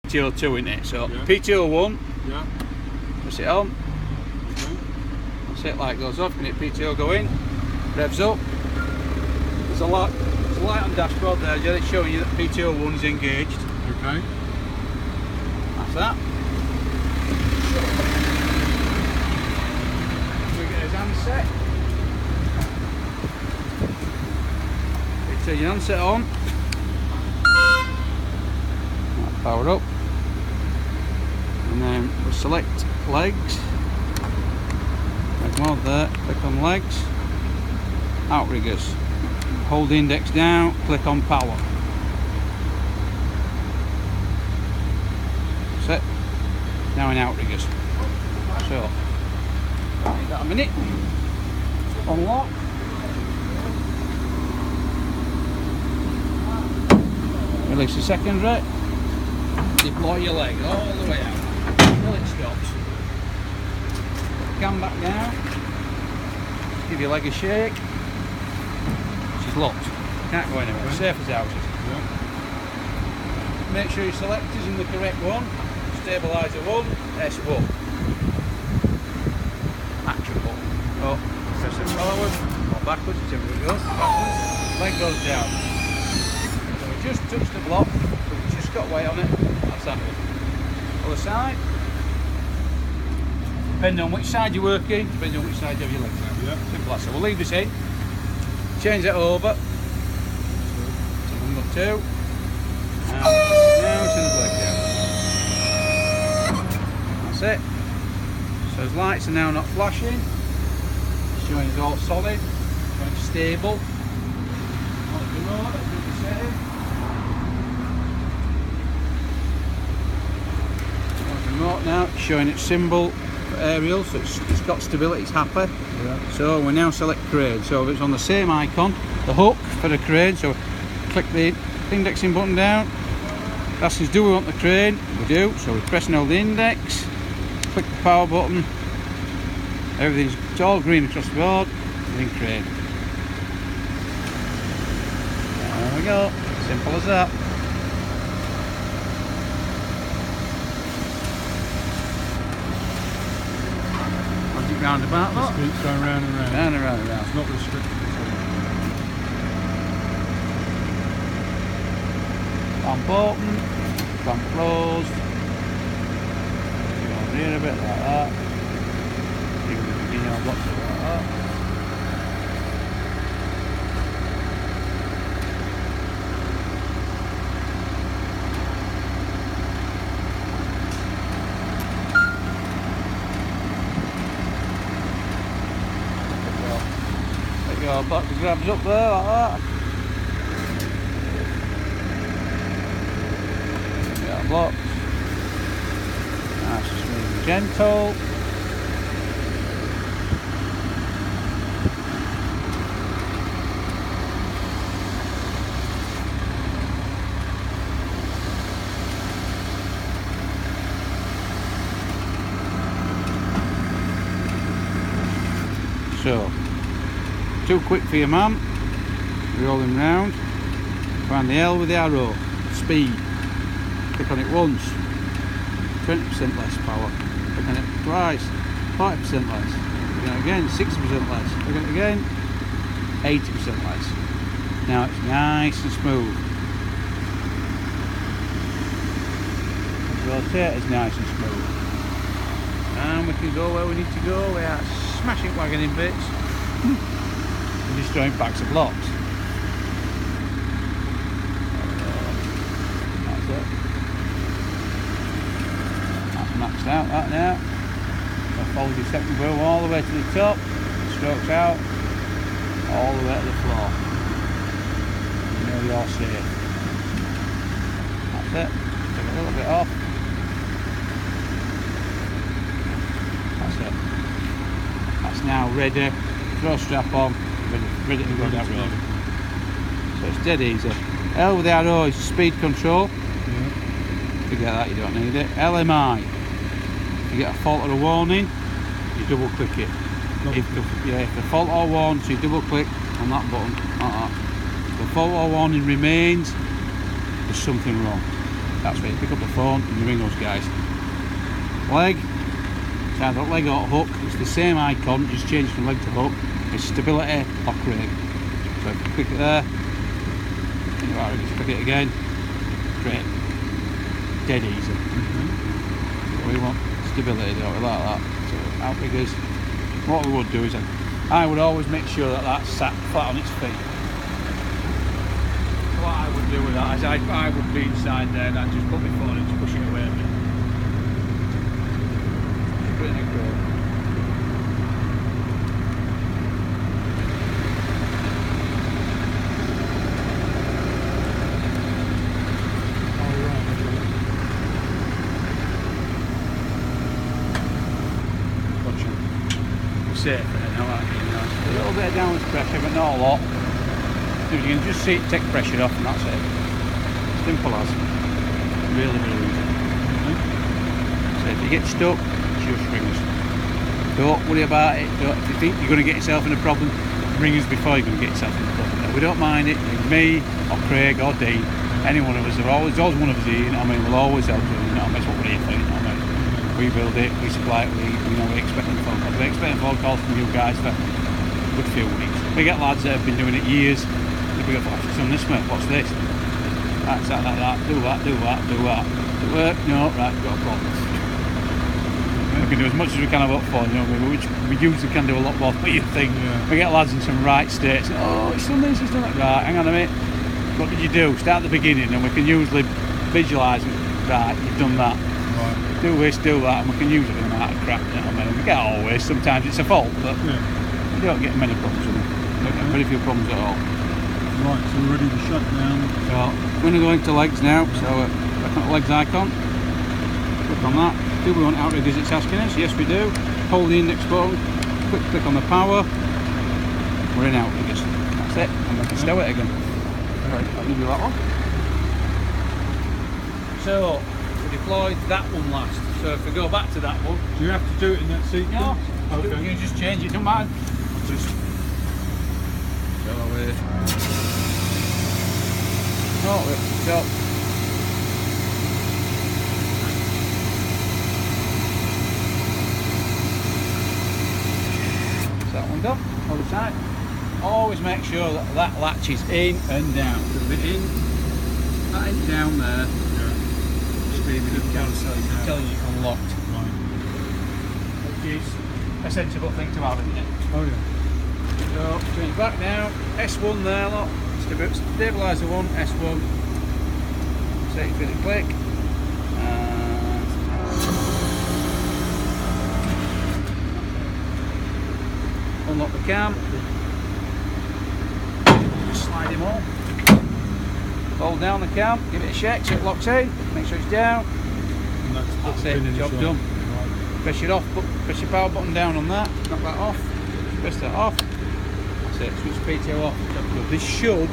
PTO2 in it, so yeah. PTO1, yeah. press it on, Okay. that's it, light goes off, and hit PTO go in, revs up, there's a light on dashboard there, yeah, it's showing you that PTO1 is engaged. Okay. That's that. We get his handset. Turn your handset on. Power up. And then we'll select legs. Click mode there, click on legs. Outriggers. Hold the index down, click on power. That's it. Now in outriggers. So, give that a minute. Unlock. Release the secondary. Deploy your leg all the way out until it stops. Come back down. Give your leg a shake. She's locked. Can't go anywhere. Safe as houses. Yeah. Make sure your selector's in the correct one. Stabiliser 1, S1. Action button. Oh, press it forward or backwards, whichever it goes. Backwards. Leg goes down. So we just touched the block, so we've just got weight on it. That's that one. Other side. Depending on which side you're working, depending on which side you have your legs out. Yeah. Simple as. So we'll leave this in. Change it over to number 2. And now send the leg down. That's it. So his lights are now not flashing. Showing it's all solid, showing it's stable. On the remote, let's do the same. On the remote now, it's showing its symbol for aerial, so it's got stability, it's happy. Yeah. So we now select crane. So it's on the same icon, the hook for the crane. So click the indexing button down. Asks us, do we want the crane? We do. So we press and hold the index. Click the power button. It's all green across the board. Green crane. There we go. Simple as that. Magic roundabout. Just keeps going round and round. Round and round and round. It's not restricted. Clamp open, clamp closed. Go on here a bit like that. You know what's like that. There you go, back the grabs up there like that. Blocks. Nice, smooth and gentle. So, too quick for your man. Roll him round. Find the L with the arrow. Speed. Click on it once, 20% less power. Click on it twice, 5% less. Click on it again, 60% less. Click on it again, 80% less. Now it's nice and smooth. Rotate is nice and smooth. And we can go where we need to go without smashing wagon in bits and destroying packs of blocks. That's it. Maxed out that now. So fold your second wheel all the way to the top, strokes out, all the way to the floor. You know you're safe. That's it. Take a little bit off. That's it. That's now ready. Throw strap on, ready to go down road. So it's dead easy. L with the arrow is speed control. Yeah. Forget that, you don't need it. LMI. If you get a fault or a warning, you double click it. If the fault or warning, so you double click on that button, like that. If the fault or warning remains, there's something wrong. That's where you pick up the phone and you ring us guys. Leg, it's either leg or hook, it's the same icon, just change from leg to hook. It's stability or crane. So if you click it there, and you just click it again, crane. Dead easy. So we want stability, don't we, like that. So outriggers, what we would do is I would always make sure that that's sat flat on its feet. So what I would do with that is I would be inside there and I'd just put my phone in to push it away a bit. Put it in a go. Safe and then, a little bit of downward pressure but not a lot. So you can just see it take pressure off and that's it. Simple as. Really easy. So if you get stuck, just ring us. Don't worry about it. If you think you're going to get yourself in a problem, ring us before you're going to get yourself in a problem. We don't mind it. Ring me or Craig or Dean. Any one of us. There's always one of us here, you know what I mean? We'll always help you, you know what I mean? That's what we're here for, you know what I mean? We build it, we supply it, we expect phone calls. We expect phone calls from you guys for a good few weeks. We get lads that have been doing it years. We go, what's on this mate? What's this? That's that, do that. Does it work? No, right, we've got a problem. We can do as much as we can about phone, you know, which we usually can do a lot more than you think. Yeah. We get lads in some right states. Oh, it's done this, it's done that. Right, hang on a minute. What did you do? Start at the beginning, and we can usually visualise it. Right, you've done that. Right. Do this, do that, and we can usually do that crap, you know what I mean? We get always, sometimes it's a fault, but we don't get many problems with them. We don't get very few problems at all. Right, so we're ready to shut down. So, we're going to go into legs now, so click on the legs icon, click on that. Do we want outriggers it's asking us? Yes we do. Hold the index button, click on the power, we're in outriggers. That's it, and we can stow it again. Right, I'll give you that one. So, deployed that one last. So if we go back to that one, do you have to do it in that sequence? No, okay. You just change it, don't matter. Just so we're up to the top. That's that one done. Other side. Always make sure that that latch is in and down. So if it's in, that is down there. Telling you it's unlocked. Right. Which is a sensible thing to have, isn't it? Oh yeah. So turn it back now. S1 there, look. Stabiliser 1, S1. Set it for the click. Unlock the cam. Just slide him on. Hold down the cam, give it a shake so it locks in, make sure it's down. That's it, job done. Right. Press it off, press your power button down on that, knock that off, press that off. That's it, switch PTO off. This should